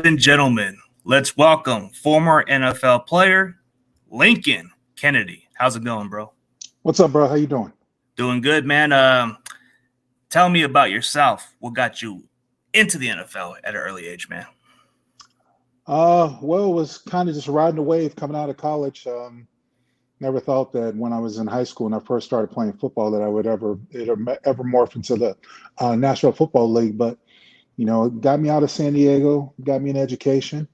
and gentlemen, let's welcome former NFL player Lincoln Kennedy. How's it going, bro? What's up, bro? How you doing? Doing good, man. Tell me about yourself. What got you into the NFL at an early age, man? Well, it was kind of just riding the wave coming out of college. Never thought that when I was in high school and I first started playing football that I would ever morph into the National Football League. But it got me out of San Diego, got me an education,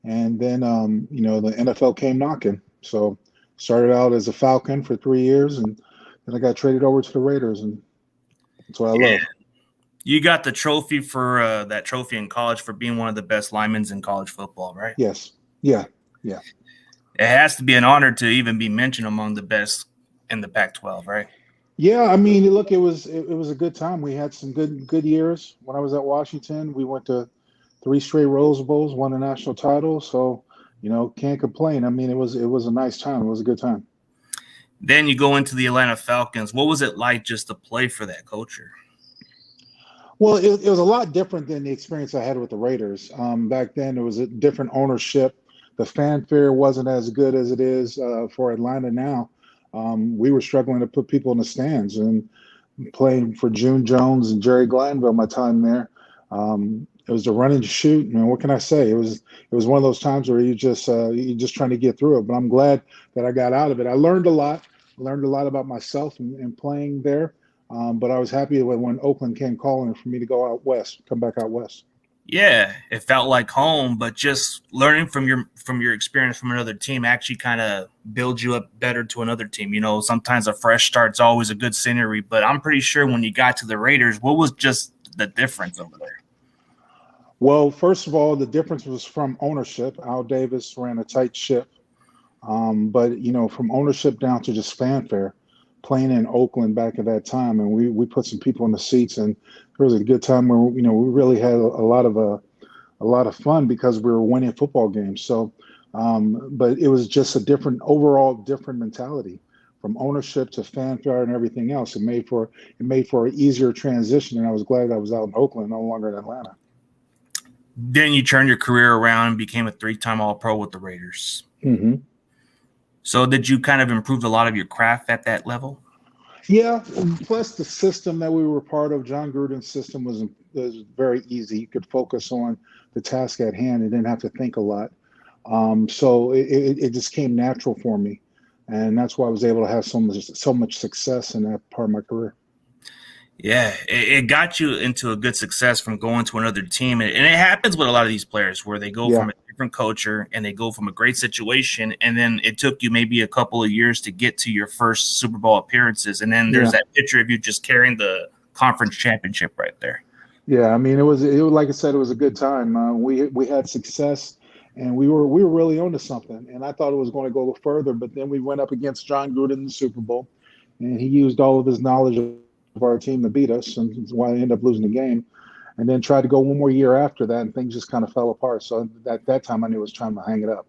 and then the NFL came knocking. So started out as a Falcon for 3 years, and then I got traded over to the Raiders, and that's what I love. You got the trophy for that trophy in college for being one of the best linemen in college football, right? Yes. Yeah. It has to be an honor to even be mentioned among the best in the Pac-12, right? Yeah, I mean, look, it was a good time. We had some good years when I was at Washington. We went to 3 straight Rose Bowls, won a national title. So, can't complain. I mean, it was a nice time. It was a good time. Then you go into the Atlanta Falcons. What was it like just to play for that culture? Well, it was a lot different than the experience I had with the Raiders. Back then, it was a different ownership. The fanfare wasn't as good as it is for Atlanta now. We were struggling to put people in the stands, and playing for June Jones and Jerry Glanville my time there. It was the run and shoot. What can I say? It was one of those times where you're just trying to get through it. But I'm glad that I got out of it. I learned a lot. I learned a lot about myself and playing there. But I was happy when Oakland came calling for me to go out west, come back out west. Yeah, it felt like home, but just learning from your experience from another team actually kind of builds you up better to another team. Sometimes a fresh start's always a good scenery, but I'm pretty sure when you got to the Raiders, what was just the difference over there? Well, first of all, the difference was from ownership. Al Davis ran a tight ship, but from ownership down to just fanfare. Playing in Oakland back at that time, and we put some people in the seats, and it was a good time where we really had a lot of fun because we were winning football games. So, but it was just a overall different mentality from ownership to fanfare and everything else. It made for an easier transition, and I was glad I was out in Oakland, no longer in Atlanta. Then you turned your career around and became a 3-time All-Pro with the Raiders. Mm-hmm. So did you kind of improve a lot of your craft at that level? Yeah, plus the system that we were part of, John Gruden's system was very easy. You could focus on the task at hand and didn't have to think a lot. So it just came natural for me. And that's why I was able to have so much success in that part of my career. Yeah, it got you into a good success from going to another team. And it happens with a lot of these players where they go from a different culture and they go from a great situation. And then it took you maybe a couple of years to get to your first Super Bowl appearances. And then there's that picture of you just carrying the conference championship right there. Yeah, I mean, it was like I said, it was a good time. We had success, and we were really onto something. And I thought it was going to go further, but then we went up against John Gruden in the Super Bowl, and he used all of his knowledge of our team to beat us, and that's why I ended up losing the game. And then tried to go one more year after that, and things just kind of fell apart. So at that time, I knew it was time to hang it up.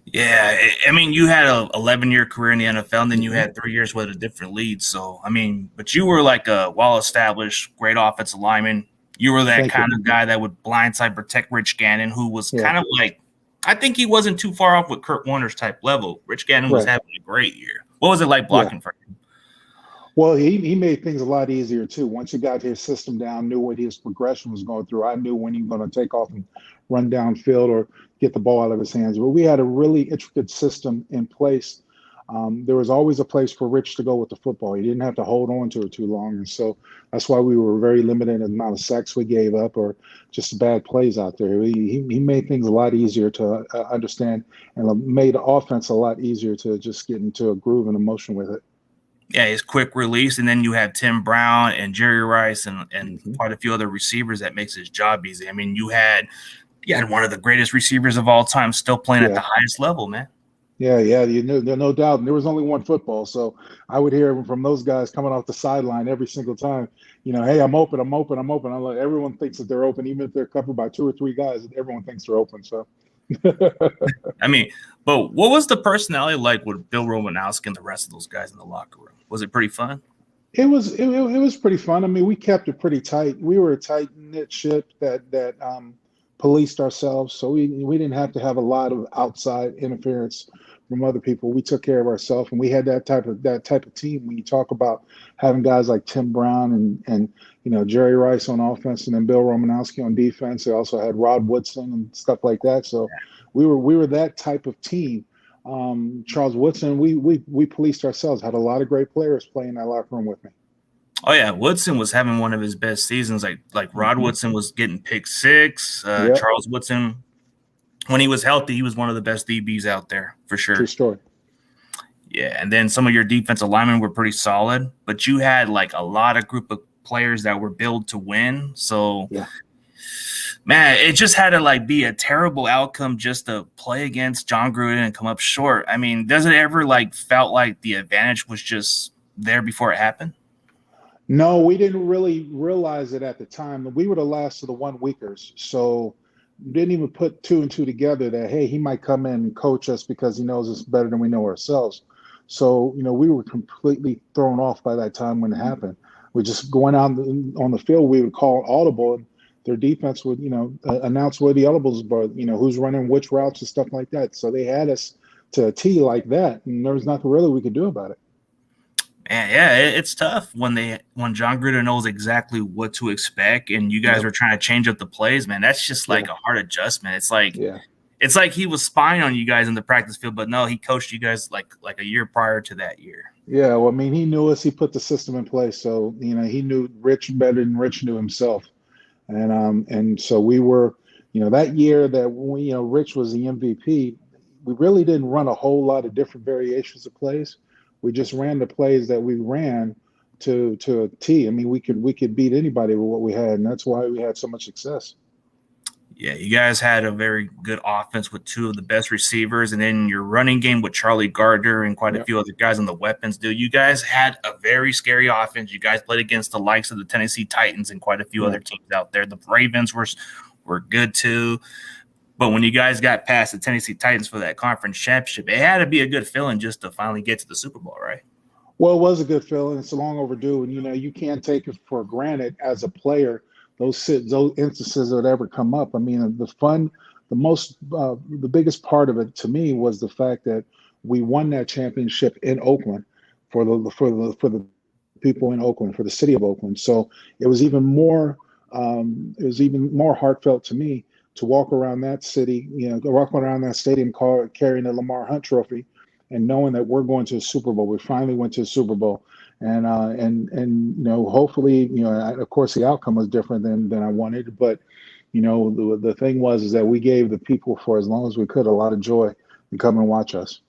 Yeah, I mean, you had a 11-year career in the NFL, and then you had 3 years with a different lead. So, I mean, but you were like a well-established, great offensive lineman. You were that kind of guy that would blindside protect Rich Gannon, who was kind of like, I think he wasn't too far off with Kurt Warner's type level. Rich Gannon was having a great year. What was it like blocking for him? Well, he made things a lot easier, too. Once he got his system down, knew what his progression was going through, I knew when he was going to take off and run downfield or get the ball out of his hands. But we had a really intricate system in place. There was always a place for Rich to go with the football. He didn't have to hold on to it too long. And so that's why we were very limited in the amount of sacks we gave up or just bad plays out there. He made things a lot easier to understand and made the offense a lot easier to just get into a groove and emotion with it. Yeah, his quick release, and then you have Tim Brown and Jerry Rice and quite a few other receivers that makes his job easy. I mean, you had one of the greatest receivers of all time still playing at the highest level, man. Yeah, no doubt. And there was only one football, so I would hear from those guys coming off the sideline every single time. Hey, I'm open. I'm like, everyone thinks that they're open, even if they're covered by 2 or 3 guys. Everyone thinks they're open. So, I mean, but what was the personality like with Bill Romanowski and the rest of those guys in the locker room? Was it pretty fun? It was pretty fun. I mean, we kept it pretty tight. We were a tight knit ship that policed ourselves, so we didn't have to have a lot of outside interference from other people. We took care of ourselves, and we had that type of team. When you talk about having guys like Tim Brown and Jerry Rice on offense, and then Bill Romanowski on defense, they also had Rod Woodson and stuff like that. So we were that type of team. Charles Woodson, we policed ourselves. Had a lot of great players playing in that locker room with me. Oh yeah, Woodson was having one of his best seasons. Like Rod Woodson was getting pick six. Yep. Charles Woodson, when he was healthy, he was one of the best DBs out there for sure. True story. Yeah, and then some of your defensive linemen were pretty solid, but you had like a lot of group of players that were built to win. So, yeah, man, it just had to like be a terrible outcome just to play against John Gruden and come up short. I mean, does it ever like felt like the advantage was just there before it happened? No, we didn't really realize it at the time. We were the last of the 1 weekers, so didn't even put two and two together that, hey, he might come in and coach us because he knows us better than we know ourselves. So, we were completely thrown off by that time when it happened. We just going out on the field, we would call audible, and their defense would, announce where the audibles were, who's running which routes and stuff like that. So they had us to a T like that, and there was nothing really we could do about it. And yeah, it's tough when John Gruden knows exactly what to expect, and you guys are trying to change up the plays, man. That's just like a hard adjustment. It's like he was spying on you guys in the practice field, but no, he coached you guys like a year prior to that year. Yeah, well, I mean, he knew us. He put the system in place, so he knew Rich better than Rich knew himself, and so we were, that year that Rich was the MVP. We really didn't run a whole lot of different variations of plays. We just ran the plays that we ran to a T. I mean, we could beat anybody with what we had, and that's why we had so much success. Yeah, you guys had a very good offense with two of the best receivers, and then your running game with Charlie Gardner and quite a few other guys on the weapons. Dude, you guys had a very scary offense. You guys played against the likes of the Tennessee Titans and quite a few other teams out there. The Ravens were good too. But when you guys got past the Tennessee Titans for that conference championship, it had to be a good feeling just to finally get to the Super Bowl, right? Well, it was a good feeling. It's long overdue, and you can't take it for granted as a player. Those instances that ever come up. I mean, the biggest part of it to me was the fact that we won that championship in Oakland for the people in Oakland, for the city of Oakland. So it was even more heartfelt to me to walk around that city, walk around that stadium carrying the Lamar Hunt Trophy, and knowing that we're going to a Super Bowl. We finally went to a Super Bowl, and hopefully, of course, the outcome was different than I wanted, but the thing was that we gave the people, for as long as we could, a lot of joy to come and watch us.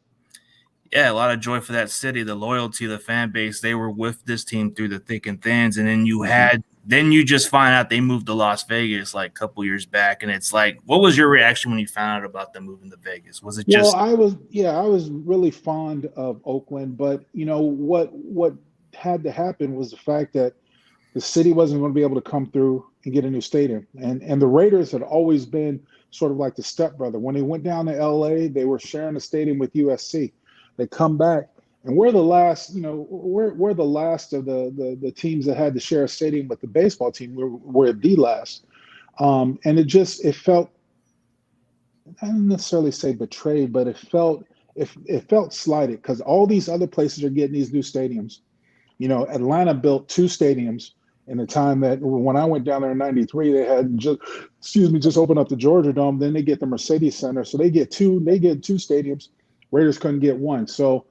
Yeah, a lot of joy for that city, the loyalty, the fan base. They were with this team through the thick and thins, and then you just find out they moved to Las Vegas like a couple years back, and it's like, what was your reaction when you found out about them moving to Vegas? Was it just? Well, I was really fond of Oakland, but what had to happen was the fact that the city wasn't going to be able to come through and get a new stadium, and the Raiders had always been sort of like the stepbrother. When they went down to LA, they were sharing a stadium with USC. They come back, and we're the last. We're the last of the teams that had to share a stadium with the baseball team. We're the last, and it felt. I don't necessarily say betrayed, but it felt slighted because all these other places are getting these new stadiums. Atlanta built two stadiums in the time that when I went down there in '93, they had just opened up the Georgia Dome. Then they get the Mercedes Center, so they get two stadiums. Raiders couldn't get one. So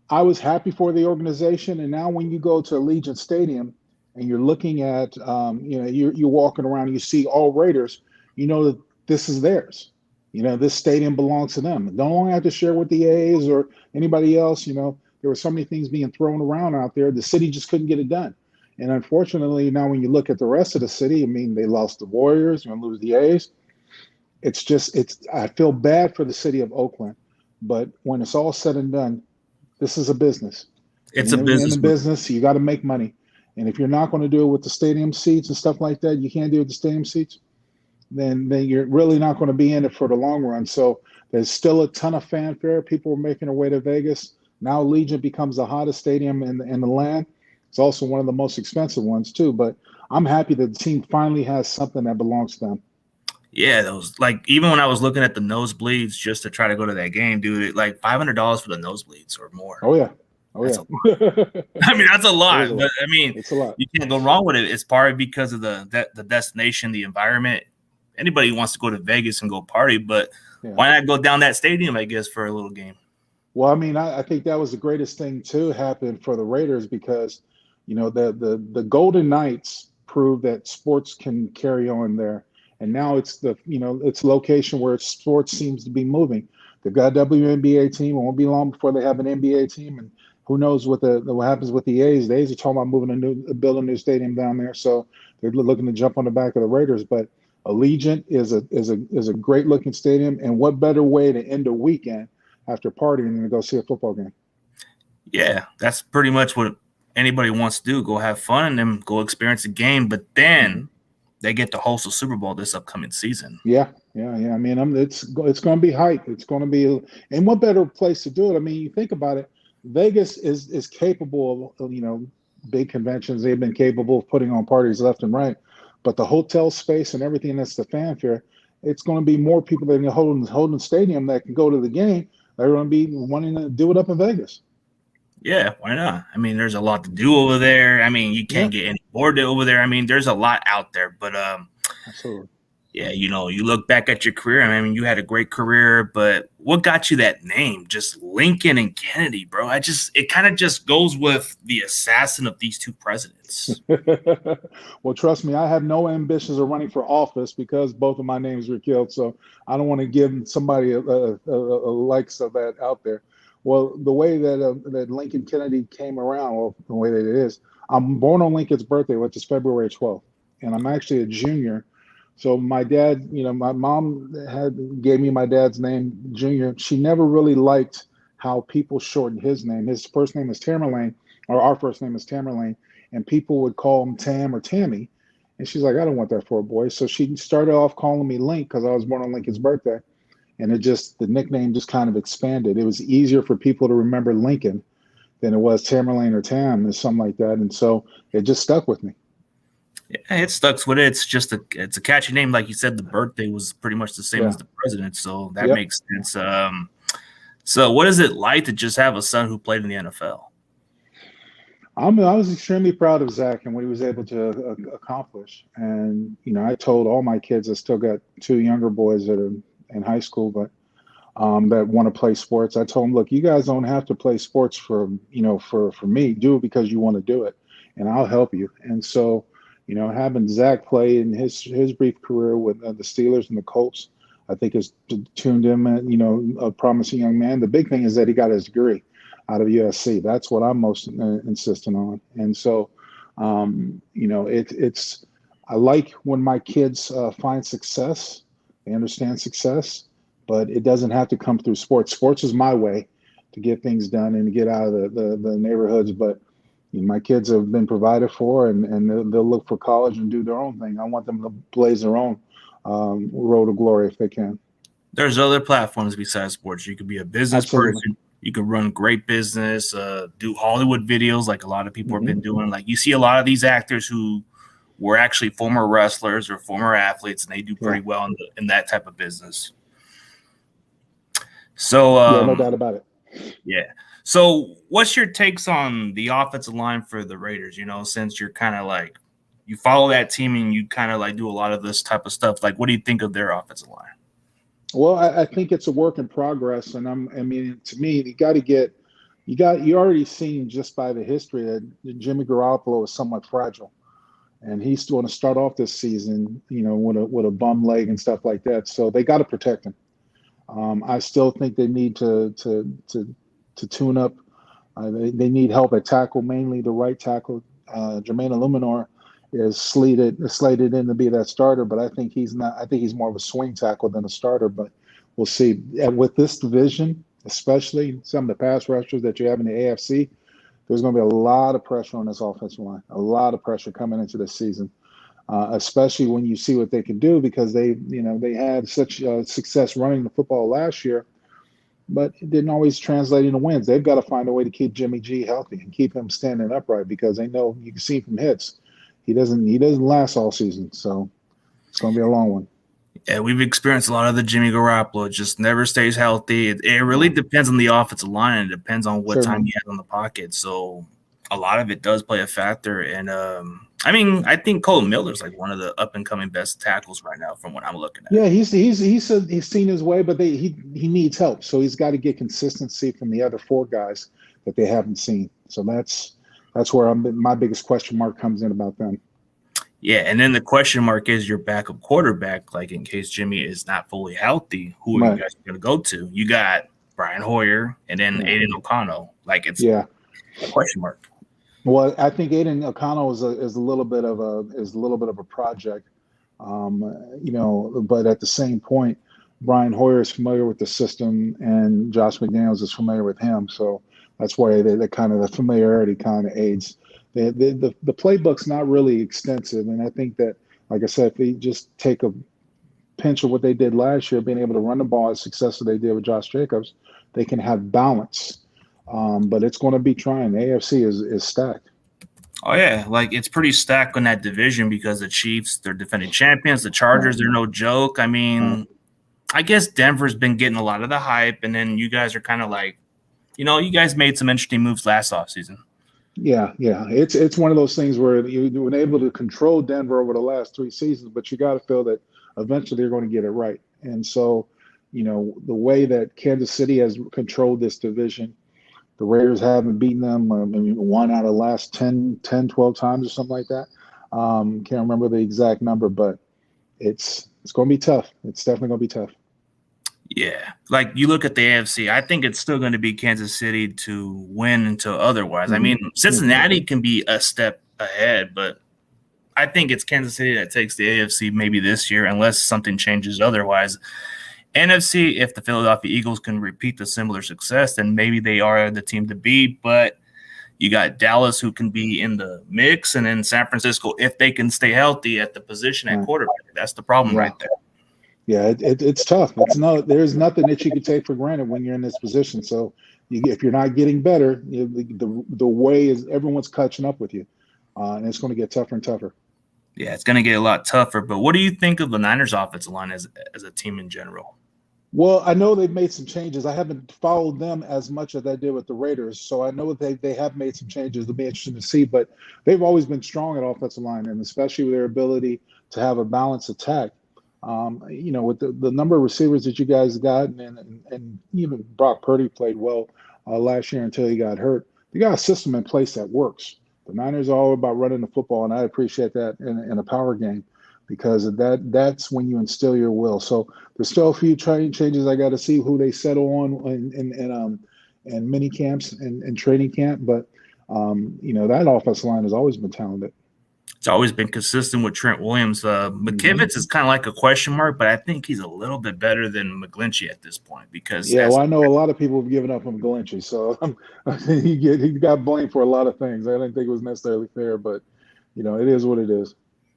I was happy for the organization. And now when you go to Allegiant Stadium and you're looking at, you're walking around and you see all Raiders, that this is theirs. This stadium belongs to them. Don't only have to share with the A's or anybody else. There were so many things being thrown around out there. The city just couldn't get it done. And unfortunately, now when you look at the rest of the city, I mean, they lost the Warriors, you're going to lose the A's. I feel bad for the city of Oakland. But when it's all said and done, this is a business. It's a business. In the business, you got to make money. And if you're not going to do it with the stadium seats and stuff like that, you can't do it with the stadium seats, then you're really not going to be in it for the long run. So there's still a ton of fanfare. People are making their way to Vegas. Now Allegiant becomes the hottest stadium in the land. It's also one of the most expensive ones too. But I'm happy that the team finally has something that belongs to them. Yeah, those like even when I was looking at the nosebleeds just to try to go to that game, dude, like $500 for the nosebleeds or more. Oh yeah, oh That's yeah. a I mean, that's a It is lot, a but lot. I mean, It's a lot. you can't go wrong with it. It's partly because of the destination, the environment. Anybody wants to go to Vegas and go party, but Yeah. why not go down that stadium, I guess, for a little game? Well, I mean, I think that was the greatest thing to happen for the Raiders because, the Golden Knights proved that sports can carry on there, and now it's location where sports seems to be moving. They've got a WNBA team. It won't be long before they have an NBA team, and who knows what happens with the A's? The A's are talking about build a new stadium down there, so they're looking to jump on the back of the Raiders. But Allegiant is a great looking stadium, and what better way to end a weekend after partying than to go see a football game? Yeah, that's pretty much what anybody wants to do. Go have fun and then go experience a game. But Hmm. then they get to host a Super Bowl this upcoming season. Yeah, yeah, yeah. I mean, it's going to be hype. It's going to be, and what better place to do it? I mean, you think about it. Vegas is capable of big conventions. They've been capable of putting on parties left and right, but the hotel space and everything that's the fanfare, it's going to be more people that can hold the stadium that can go to the game. They're going to be wanting to do it up in Vegas. Yeah, why not? I mean, there's a lot to do over there. I mean, you Yeah, can't get any bored over there. I mean, there's a lot out there. But absolutely. yeah, you look back at your career. I mean, you had a great career, but what got you that name? Just Lincoln and Kennedy, bro. It kind of just goes with the assassin of these two presidents. Well, trust me, I have no ambitions of running for office because both of my names were killed. So I don't want to give somebody a likes of that out there. Well, the way that Lincoln Kennedy came around, well, the way that it is, I'm born on Lincoln's birthday, which is February 12th, and I'm actually a junior. So my dad, my mom gave me my dad's name, Junior. She never really liked how people shortened his name. His first name is Tamerlane, or our first name is Tamerlane, and people would call him Tam or Tammy. And she's like, I don't want that for a boy. So she started off calling me Link because I was born on Lincoln's birthday. And the nickname just kind of expanded. It was easier for people to remember Lincoln than it was Tamerlane or Tam or something like that. And so it just stuck with me. Yeah, it stuck with it. It's a catchy name, like you said. The birthday was pretty much the same Yeah. as the president, so that Yep. makes sense. So what is it like to just have a son who played in the NFL? I was extremely proud of Zach and what he was able to accomplish. And, I told all my kids, I still got two younger boys that are in high school, but that want to play sports. I told them, look, you guys don't have to play sports for me. Do it because you want to do it, and I'll help you. And so, having Zach play in his brief career with the Steelers and the Colts, I think has tuned him, a promising young man. The big thing is that he got his degree out of USC. That's what I'm most insistent on. And so, it's I like when my kids find success. They understand success, but it doesn't have to come through sports. Sports is my way to get things done and to get out of the neighborhoods. But my kids have been provided for, and they'll look for college and do their own thing. I want them to blaze their own road to glory if they can. There's other platforms besides sports. You could be a business Absolutely. person. You could run great business, do Hollywood videos like a lot of people have Hmm. been doing. Like you see a lot of these actors who were actually former wrestlers or former athletes, and they do Yeah. pretty well in that type of business. So, Yeah, no doubt about it. yeah. So, what's your takes on the offensive line for the Raiders? Since you're kind of like you follow that team and you kind of like do a lot of this type of stuff. Like, what do you think of their offensive line? Well, I think it's a work in progress, and I mean, to me, you already seen just by the history that Jimmy Garoppolo is somewhat fragile, and he's going to start off this season, with a bum leg and stuff like that. So they got to protect him. I still think they need to tune up. They need help at tackle, mainly the right tackle. Jermaine Illuminor is slated in to be that starter, but I think he's not. I think he's more of a swing tackle than a starter. But we'll see. And with this division, especially some of the pass rushers that you have in the AFC, there's going to be a lot of pressure on this offensive line. A lot of pressure coming into this season. Especially when you see what they can do because they had such success running the football last year, but it didn't always translate into wins. They've got to find a way to keep Jimmy G healthy and keep him standing upright because they know you can see from hits he doesn't last all season. So it's going to be a long one. Yeah, we've experienced a lot of the Jimmy Garoppolo. It just never stays healthy. It really No, depends on the offensive line. It depends on what time certainly. he has on the pocket. So a lot of it does play a factor. And I mean, I think Cole Miller's like one of the up and coming best tackles right now, from what I'm looking at. Yeah, he said he's seen his way, but he needs help. So he's got to get consistency from the other four guys that they haven't seen. So that's where my biggest question mark comes in about them. Yeah, and then the question mark is your backup quarterback. Like in case Jimmy is not fully healthy, who are you Right. guys going to go to? You got Brian Hoyer and then Yeah. Aiden O'Connell. Like it's Yeah. a question mark. Well, I think Aiden O'Connell is a little bit of a project, but at the same point, Brian Hoyer is familiar with the system, and Josh McDaniels is familiar with him. So that's why the kind of the familiarity kind of aids. The playbook's not really extensive, and I think that, like I said, if they just take a pinch of what they did last year, being able to run the ball as successfully they did with Josh Jacobs, they can have balance. But it's going to be trying. The AFC is stacked. Oh yeah, like it's pretty stacked in that division because the Chiefs, they're defending champions. The Chargers, Right. they're no joke. I Right. mean, I guess Denver's been getting a lot of the hype, and then you guys are kind of like, you guys made some interesting moves last offseason. Yeah, yeah. It's one of those things where you've been able to control Denver over the last 3 seasons, but you got to feel that eventually they're going to get it right. And so, the way that Kansas City has controlled this division, the Raiders haven't beaten them, maybe one out of the last 12 times or something like that. Can't remember the exact number, but it's going to be tough. It's definitely going to be tough. Yeah, like you look at the AFC, I think it's still going to be Kansas City to win until otherwise. I Mm-hmm. mean, Cincinnati can be a step ahead, but I think it's Kansas City that takes the AFC maybe this year, unless something changes otherwise. NFC, if the Philadelphia Eagles can repeat the similar success, then maybe they are the team to beat. But you got Dallas, who can be in the mix, and then San Francisco, if they can stay healthy at the position at Right. quarterback. That's the problem Yeah. right there. Yeah, it's tough. There's nothing that you can take for granted when you're in this position. So if you're not getting better, the way is everyone's catching up with you, and it's going to get tougher and tougher. Yeah, it's going to get a lot tougher. But what do you think of the Niners' offensive line as a team in general? Well, I know they've made some changes. I haven't followed them as much as I did with the Raiders, so I know they have made some changes. It'll be interesting to see, but they've always been strong at offensive line, and especially with their ability to have a balanced attack. With the number of receivers that you guys got, and even Brock Purdy played well last year until he got hurt. You got a system in place that works. The Niners are all about running the football, and I appreciate that in a power game because that's when you instill your will. So there's still a few changes. I got to see who they settle on in mini camps and training camp, but that offensive line has always been talented. It's always been consistent with Trent Williams. McKivitz is kind of like a question mark, but I think he's a little bit better than McGlinchey at this point because Yeah, well, I know a lot of people have given up on Galinci, so he got blamed for a lot of things. I didn't think it was necessarily fair, but it is what it is.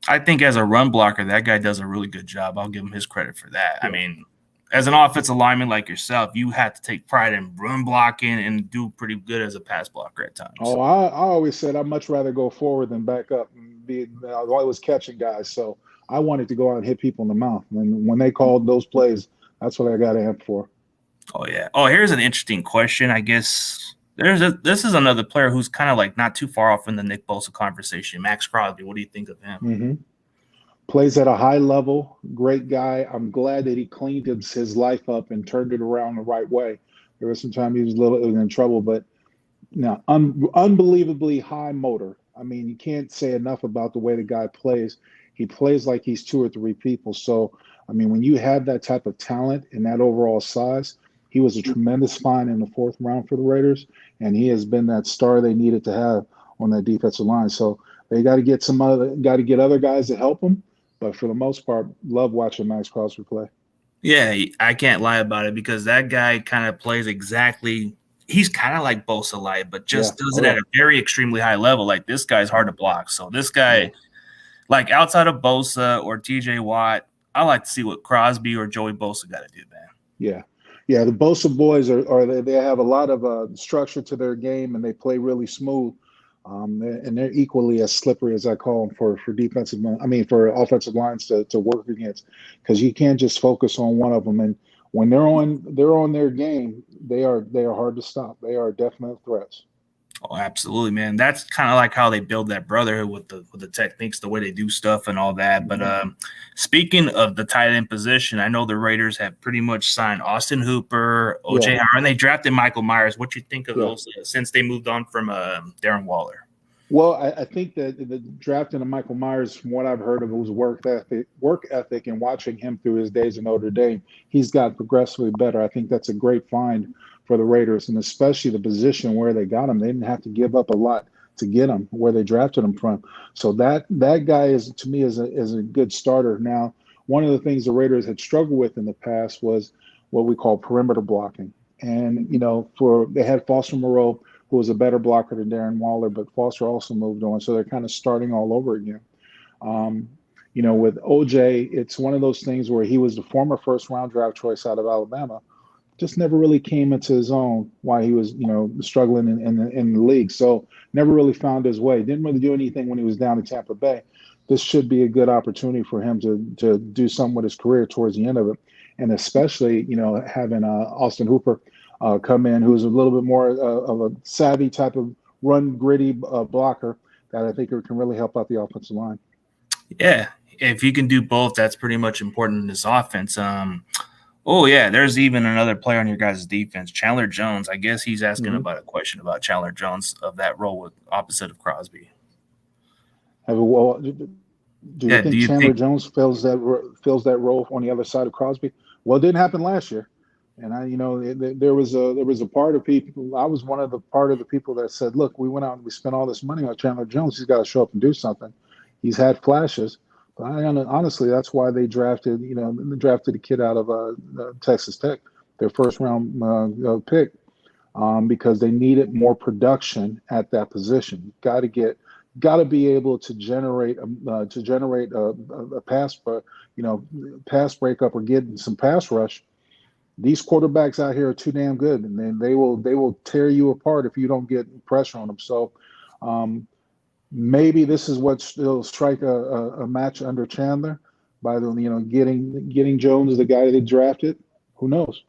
I think as a run blocker, that guy does a really good job. I'll give him his credit for that. Yeah. I mean, as an offensive lineman like yourself, you have to take pride in run blocking and do pretty good as a pass blocker at times. Oh, I always said I'd much rather go forward than back up. I was always catching guys, so I wanted to go out and hit people in the mouth. And when they called those plays, that's what I got amped for. Oh, yeah. Oh, here's an interesting question. I guess this is another player who's kind of like not too far off in the Nick Bosa conversation. Max Crosby, what do you think of him? Mm-hmm. Plays at a high level, great guy. I'm glad that he cleaned his life up and turned it around the right way. There was some time he was a little in trouble, but unbelievably high motor. I mean, you can't say enough about the way the guy plays. He plays like he's two or three people. So, I mean, when you have that type of talent and that overall size, he was a tremendous find in the fourth round for the Raiders, and he has been that star they needed to have on that defensive line. So they got to get other guys to help him. But for the most part, love watching Max Crosby play. Yeah, I can't lie about it because that guy kind of plays exactly. He's kind of like Bosa light, but just does it at a very extremely high level. Like this guy's hard to block. So this guy, like outside of Bosa or TJ Watt, I like to see what Crosby or Joey Bosa got to do, man. Yeah. Yeah, the Bosa boys they have a lot of structure to their game and they play really smooth. And they're equally as slippery as I call them for offensive lines to work against, because you can't just focus on one of them. And when they're on their game, they are hard to stop. They are definite threats. Oh, absolutely, man. That's kind of like how they build that brotherhood with the techniques, the way they do stuff, and all that. But speaking of the tight end position, I know the Raiders have pretty much signed Austin Hooper, OJ Yeah, Howard, and they drafted Michael Myers. What you think of yeah. those since they moved on from Darren Waller? Well, I think that the drafting of Michael Myers, from what I've heard of his work ethic, and watching him through his days in Notre Dame, he's got progressively better. I think that's a great find for the Raiders, and especially the position where they got him. They didn't have to give up a lot to get him where they drafted him from. So that guy is, to me, is a good starter. Now, one of the things the Raiders had struggled with in the past was what we call perimeter blocking, and they had Foster Moreau, who was a better blocker than Darren Waller, but Foster also moved on. So they're kind of starting all over again. Um, with OJ, it's one of those things where he was the former first round draft choice out of Alabama, just never really came into his own while he was, struggling in the league. So never really found his way. Didn't really do anything when he was down in Tampa Bay. This should be a good opportunity for him to do something with his career towards the end of it, and especially having Austin Hooper come in, who's a little bit more of a savvy type of run gritty blocker that I think can really help out the offensive line. Yeah, if you can do both, that's pretty much important in this offense. Oh yeah, there's even another player on your guys' defense, Chandler Jones. I guess he's asking about a question about Chandler Jones of that role with opposite of Crosby. Well, do you Yeah, do think you Chandler think? Jones fills that role on the other side of Crosby? Well, it didn't happen last year, and there was a part of people. I was one of the part of the people that said, "Look, we went out and we spent all this money on Chandler Jones. He's got to show up and do something." He's had flashes, but honestly, that's why they drafted a kid out of Texas Tech, their first round pick, because they needed more production at that position. Got to be able to generate a pass, pass breakup, or get some pass rush. These quarterbacks out here are too damn good, and then they will tear you apart if you don't get pressure on them. So maybe this is what will strike a match under Chandler by getting Jones, the guy they drafted. Who knows?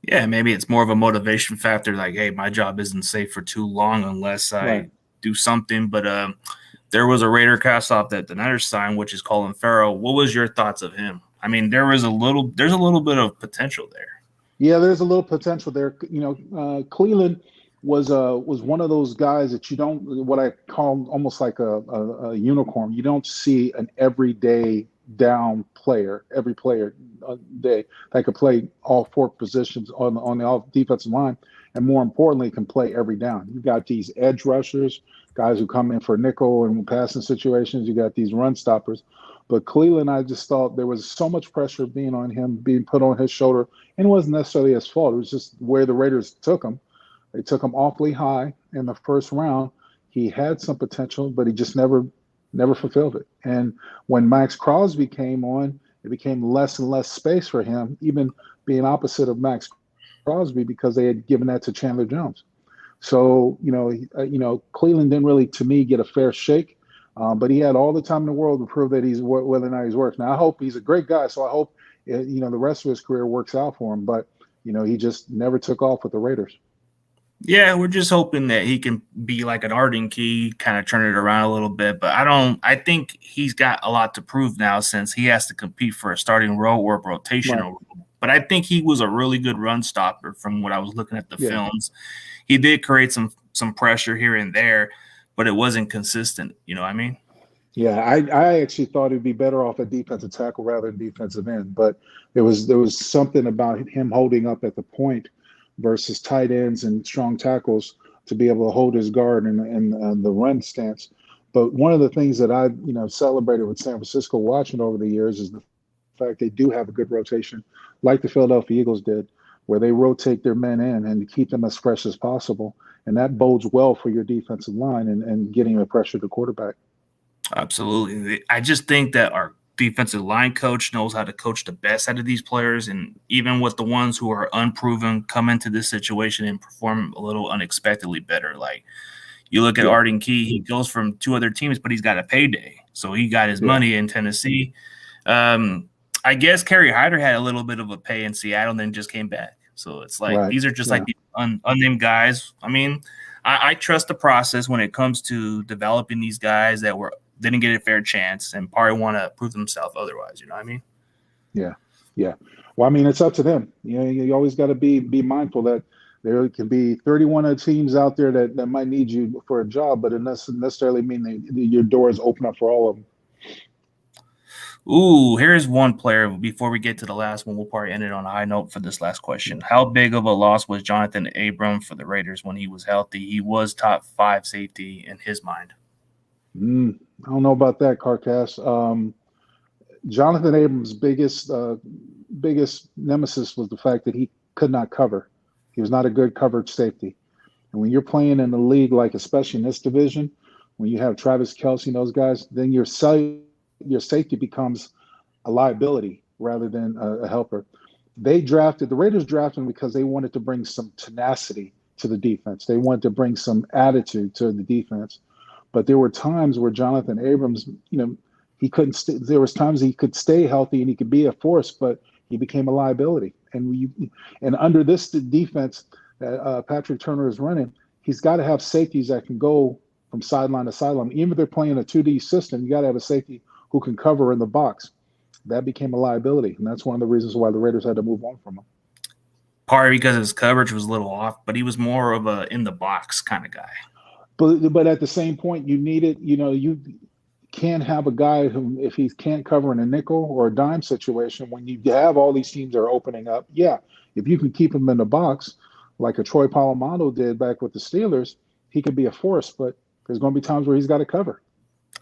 Yeah, maybe it's more of a motivation factor. Like, hey, my job isn't safe for too long unless Right. I do something. But there was a Raider cast-off that the Niners signed, which is Colin Farrell. What was your thoughts of him? I mean, there's a little bit of potential there. Yeah, there's a little potential there. Cleveland was one of those guys that you don't, what I call almost like a unicorn. You don't see an everyday down player, every player day that could play all four positions on the defensive line, and more importantly, can play every down. You got these edge rushers, guys who come in for nickel and passing situations. You got these run stoppers. But Cleveland, I just thought there was so much pressure being put on his shoulder, and it wasn't necessarily his fault. It was just where the Raiders took him. They took him awfully high in the first round. He had some potential, but he just never fulfilled it. And when Max Crosby came on, it became less and less space for him, even being opposite of Max Crosby, because they had given that to Chandler Jones. So Cleveland didn't really, to me, get a fair shake. But he had all the time in the world to prove that whether or not he's worked. Now I hope he's a great guy, so I hope the rest of his career works out for him. But he just never took off with the Raiders. Yeah, we're just hoping that he can be like an Arden Key, kind of turn it around a little bit. But I think he's got a lot to prove now since he has to compete for a starting role or a rotational Right. role. But I think he was a really good run stopper from what I was looking at the Yeah. films. He did create some pressure here and there, but it wasn't consistent. You know what I mean? Yeah, I actually thought he'd be better off at defensive tackle rather than defensive end, but there was something about him holding up at the point versus tight ends and strong tackles to be able to hold his guard in the run stance. But one of the things that I celebrated with San Francisco watching over the years is the fact they do have a good rotation, like the Philadelphia Eagles did, where they rotate their men in and keep them as fresh as possible, and that bodes well for your defensive line and getting the pressure to quarterback. Absolutely. I just think that our defensive line coach knows how to coach the best out of these players. And even with the ones who are unproven, come into this situation and perform a little unexpectedly better. Like You look at Yeah. Arden Key, he goes from 2 other teams, but he's got a payday. So he got his money in Tennessee. I guess Kerry Hyder had a little bit of a pay in Seattle and then just came back. So it's like these are just like the unnamed guys. I mean, I trust the process when it comes to developing these guys that didn't get a fair chance and probably want to prove themselves otherwise. You know what I mean? Yeah. Yeah. Well, I mean, it's up to them. You know, you always got to be mindful that there can be 31 teams out there that might need you for a job, but it doesn't necessarily mean that your door is open up for all of them. Ooh, here's one player. Before we get to the last one, we'll probably end it on a high note for this last question. How big of a loss was Jonathan Abram for the Raiders when he was healthy? He was top 5 safety in his mind. I don't know about that, Carcass. Jonathan Abram's biggest nemesis was the fact that he could not cover. He was not a good coverage safety. And when you're playing in the league, like especially in this division, when you have Travis Kelce and those guys, then your safety becomes a liability rather than a helper. The Raiders drafted him because they wanted to bring some tenacity to the defense. They wanted to bring some attitude to the defense. But there were times where Jonathan Abrams, he couldn't. There was times he could stay healthy and he could be a force, but he became a liability. And under this defense that Patrick Turner is running, he's got to have safeties that can go from sideline to sideline. Even if they're playing a 2D system, you got to have a safety who can cover in the box. That became a liability, and that's one of the reasons why the Raiders had to move on from him. Partly because his coverage was a little off, but he was more of a in the box kind of guy. But at the same point, you need it. You can't have a guy who, if he can't cover in a nickel or a dime situation, when you have all these teams that are opening up, if you can keep him in the box, like a Troy Polamalu did back with the Steelers, he could be a force. But there's going to be times where he's got to cover.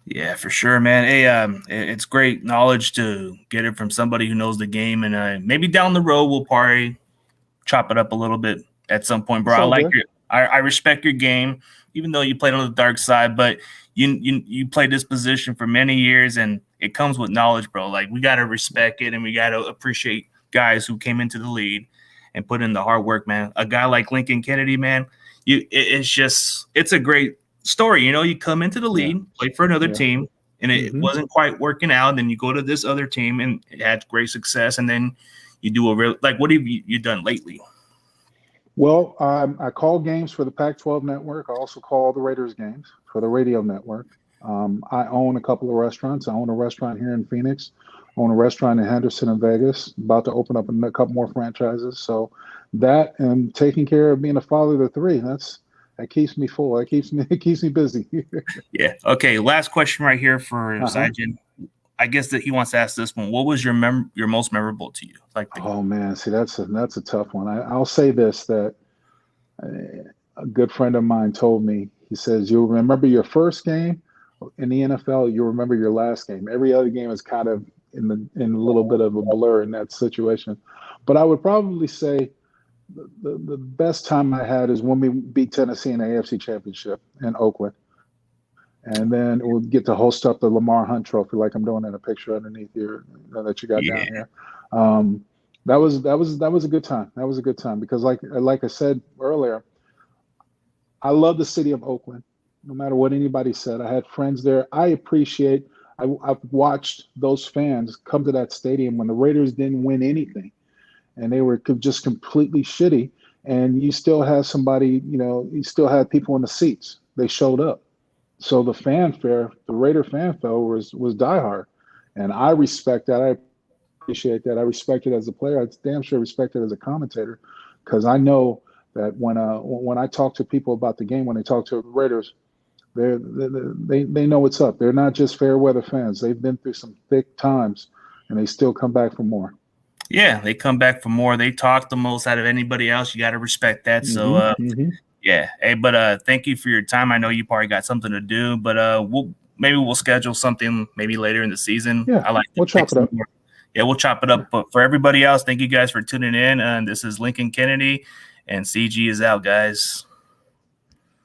Yeah, for sure, man. Hey, it's great knowledge to get it from somebody who knows the game, and maybe down the road we'll probably chop it up a little bit at some point, bro. I respect your game, even though you played on the dark side, but you played this position for many years, and it comes with knowledge, bro. Like, we got to respect it, and we got to appreciate guys who came into the league and put in the hard work, man. A guy like Lincoln Kennedy, man, it's a great story. You come into the league, play for another team, and it wasn't quite working out. Then you go to this other team and it had great success. And then you do what have you done lately? Well, I call games for the Pac-12 network. I also call the Raiders games for the radio network. I own a couple of restaurants. I own a restaurant here in Phoenix. I own a restaurant in Henderson and Vegas, about to open up a couple more franchises. So that and taking care of being a father to 3, that keeps me full. It keeps me busy. Yeah. Okay. Last question right here for Sajin. I guess that he wants to ask this one. What was your most memorable to you? Oh man, see that's a tough one. I'll say this, that a good friend of mine told me. He says, "You'll remember your first game in the NFL. You'll remember your last game. Every other game is kind of in a little bit of a blur in that situation." But I would probably say the best time I had is when we beat Tennessee in the AFC Championship in Oakland. And then we'll get to host up the Lamar Hunt Trophy, like I'm doing in a picture underneath here that you got down here. That was a good time. That was a good time because, like I said earlier, I love the city of Oakland. No matter what anybody said, I had friends there. I've watched those fans come to that stadium when the Raiders didn't win anything, and they were just completely shitty. And you still have somebody, you still had people in the seats. They showed up. So the fanfare, the Raider fanfare was diehard. And I respect that. I appreciate that. I respect it as a player. I damn sure respect it as a commentator, because I know that when I talk to people about the game, when they talk to the Raiders, they know what's up. They're not just fair weather fans. They've been through some thick times, and they still come back for more. Yeah, they come back for more. They talk the most out of anybody else. You got to respect that. So, yeah. Hey, but thank you for your time. I know you probably got something to do, but we'll schedule something maybe later in the season. Yeah, we'll chop it up. Yeah, we'll chop it up. But for everybody else, thank you guys for tuning in. And this is Lincoln Kennedy, and CG is out, guys.